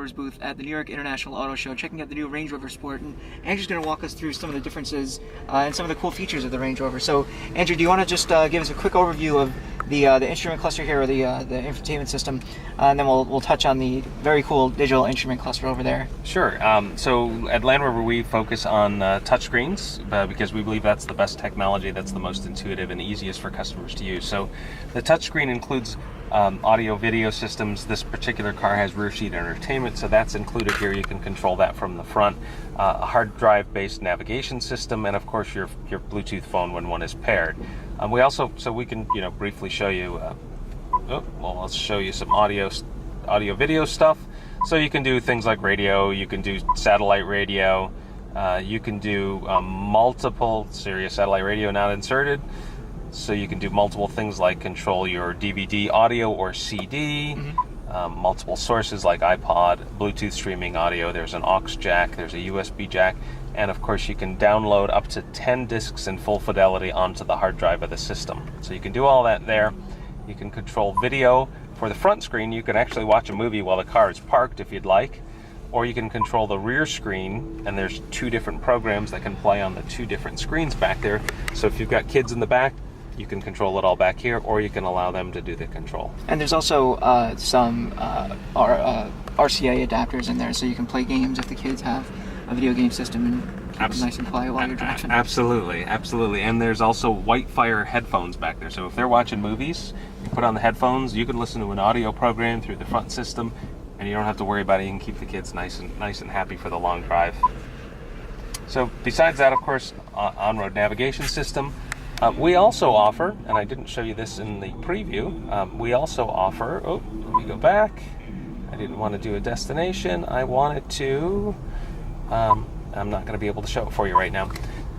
Rover's booth at the New York International Auto Show, checking out the new Range Rover Sport, and Andrew's going to walk us through some of the differences and some of the cool features of the Range Rover. So, Andrew, do you want to just give us a quick overview of the instrument cluster here, or the infotainment system, and then we'll touch on the very cool digital instrument cluster over there. Sure. So at Land Rover, we focus on touchscreens because we believe that's the best technology, that's the most intuitive and easiest for customers to use. So the touchscreen includes audio video systems. This particular car has rear seat entertainment, so that's included here. You can control that from the front. A hard drive based navigation system, and of course your Bluetooth phone when one is paired. We also, so we can briefly show you, I'll show you some audio video stuff. So you can do things like radio, you can do satellite radio, you can do multiple Sirius satellite radio not inserted. So you can do multiple things like control your DVD audio or CD, multiple sources like iPod, Bluetooth streaming audio, there's an aux jack, there's a USB jack, and of course you can download up to 10 discs in full fidelity onto the hard drive of the system. So you can do all that there. You can control video. For the front screen, you can actually watch a movie while the car is parked if you'd like, or you can control the rear screen, and there's 2 different programs that can play on the 2 different screens back there. So if you've got kids in the back, you can control it all back here, or you can allow them to do the control. And there's also some RCA adapters in there, so you can play games if the kids have a video game system and keep it nice and quiet while you're driving. Absolutely. And there's also Whitefire headphones back there. So if they're watching movies, you put on the headphones, you can listen to an audio program through the front system, and you don't have to worry about it. You can keep the kids nice and happy for the long drive. So besides that, of course, on-road navigation system. We also offer, and I didn't show you this in the preview, we also offer, let me go back. I didn't want to do a destination. I wanted to, I'm not going to be able to show it for you right now.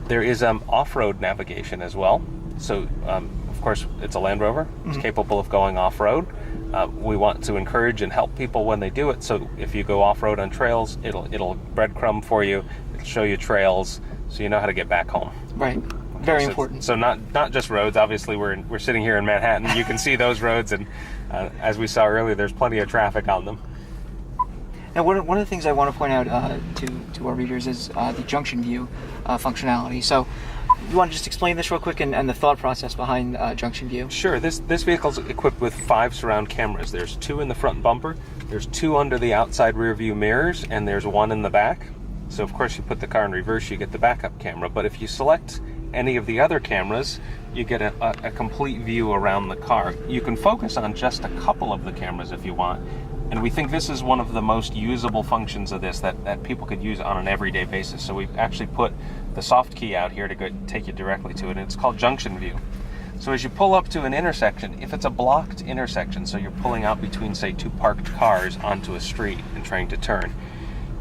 There is off-road navigation as well. So, of course, it's a Land Rover. It's capable of going off-road. We want to encourage and help people when they do it. So if you go off-road on trails, it'll breadcrumb for you. It'll show you trails so you know how to get back home. Right. Very important. So not just roads. Obviously, we're sitting here in Manhattan. You can see those roads, and as we saw earlier, there's plenty of traffic on them. Now, one of the things I want to point out to our readers is the junction view functionality. So, you want to just explain this real quick and the thought process behind junction view? Sure. This vehicle is equipped with 5 surround cameras. There's 2 in the front bumper. There's 2 under the outside rear view mirrors, and there's 1 in the back. So, of course, you put the car in reverse, you get the backup camera. But if you select any of the other cameras, you get a complete view around the car. You can focus on just a couple of the cameras if you want, and we think this is one of the most usable functions of this that people could use on an everyday basis. So we've actually put the soft key out here to take you directly to it, and it's called junction view. So as you pull up to an intersection, if it's a blocked intersection, so you're pulling out between, say, 2 parked cars onto a street and trying to turn,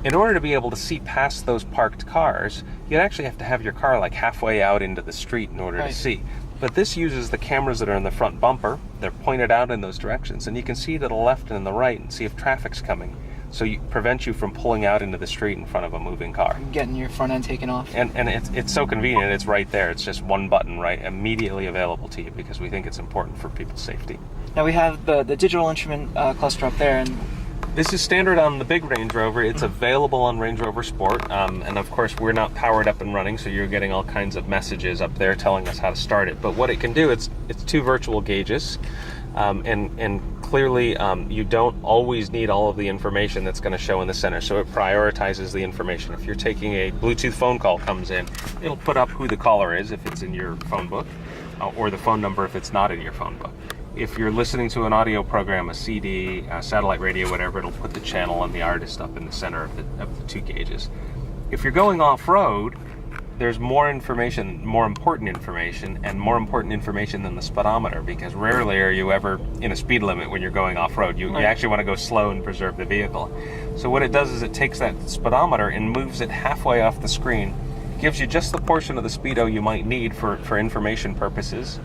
in order to be able to see past those parked cars, you'd actually have to have your car like halfway out into the street in order to see. But this uses the cameras that are in the front bumper. They're pointed out in those directions, and you can see to the left and the right and see if traffic's coming. So it prevents you from pulling out into the street in front of a moving car. Getting your front end taken off. And it's so convenient. It's right there. It's just one button, right, immediately available to you, because we think it's important for people's safety. Now we have the digital instrument cluster up there, and this is standard on the big Range Rover. It's available on Range Rover Sport, and of course we're not powered up and running, so you're getting all kinds of messages up there telling us how to start it. But what it can do, it's 2 virtual gauges, and clearly you don't always need all of the information that's going to show in the center, so it prioritizes the information. If you're taking a Bluetooth phone call comes in, it'll put up who the caller is if it's in your phone book, or the phone number if it's not in your phone book. If you're listening to an audio program, a CD, a satellite radio, whatever, it'll put the channel and the artist up in the center of the 2 gauges. If you're going off-road, there's more information, more important information than the speedometer, because rarely are you ever in a speed limit when you're going off-road. You actually want to go slow and preserve the vehicle. So what it does is it takes that speedometer and moves it halfway off the screen, gives you just the portion of the speedo you might need for information purposes,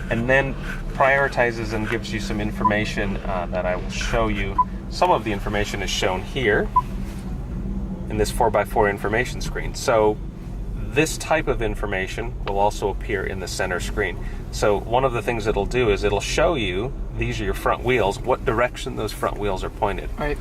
and then prioritizes and gives you some information that I will show you. Some of the information is shown here in this 4x4 information screen. So this type of information will also appear in the center screen. So one of the things it'll do is it'll show you, these are your front wheels, what direction those front wheels are pointed. Right.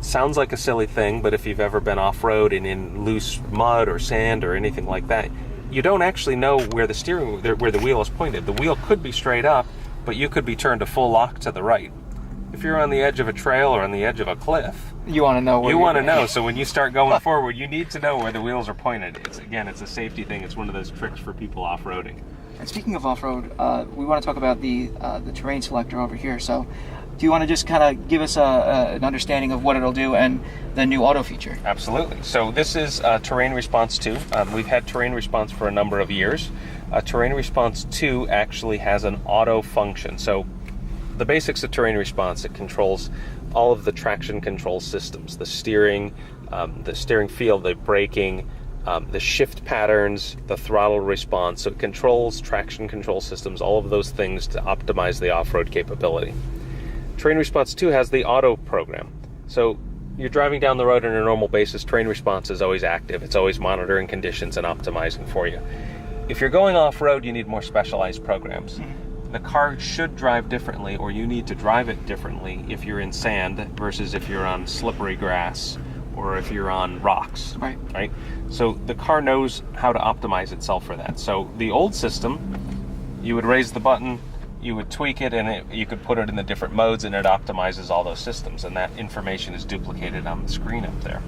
Sounds like a silly thing, but if you've ever been off-road and in loose mud or sand or anything like that, you don't actually know where the wheel is pointed. The wheel could be straight up, but you could be turned a full lock to the right. If you're on the edge of a trail or on the edge of a cliff, you want to know where you want to know. So when you start going forward, you need to know where the wheels are pointed. It's a safety thing. It's one of those tricks for people off-roading. And speaking of off-road, we want to talk about the terrain selector over here. So do you want to just kind of give us an understanding of what it'll do and the new auto feature? Absolutely. So this is Terrain Response 2. We've had Terrain Response for a number of years. Terrain Response 2 actually has an auto function. So the basics of Terrain Response, it controls all of the traction control systems, the steering feel, the braking, the shift patterns, the throttle response. So it controls traction control systems, all of those things to optimize the off-road capability. Terrain Response 2 has the auto program. So you're driving down the road on a normal basis, Terrain Response is always active. It's always monitoring conditions and optimizing for you. If you're going off-road, you need more specialized programs. The car should drive differently, or you need to drive it differently if you're in sand versus if you're on slippery grass or if you're on rocks. Right? So the car knows how to optimize itself for that. So the old system, you would raise the button, you would tweak it, and you could put it in the different modes, and it optimizes all those systems, and that information is duplicated on the screen up there.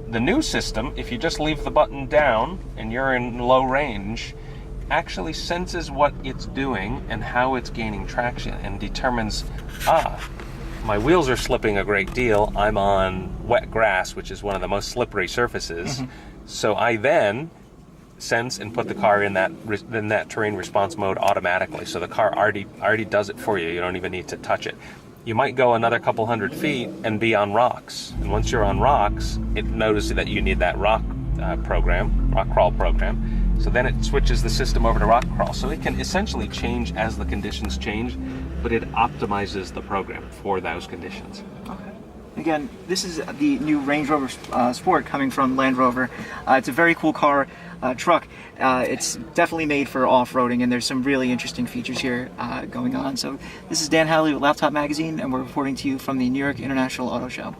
The new system, if you just leave the button down and you're in low range, actually senses what it's doing and how it's gaining traction and determines, my wheels are slipping a great deal. I'm on wet grass, which is one of the most slippery surfaces. So I then sense and put the car in that terrain response mode automatically. So the car already does it for you. You don't even need to touch it. You might go another couple hundred feet and be on rocks. And once you're on rocks, it notices that you need that rock crawl program. So then it switches the system over to rock crawl. So it can essentially change as the conditions change, but it optimizes the program for those conditions. Okay. Again, this is the new Range Rover Sport coming from Land Rover. It's a very cool car, truck. It's definitely made for off-roading, and there's some really interesting features here going on. So this is Dan Halley with Laptop Magazine, and we're reporting to you from the New York International Auto Show.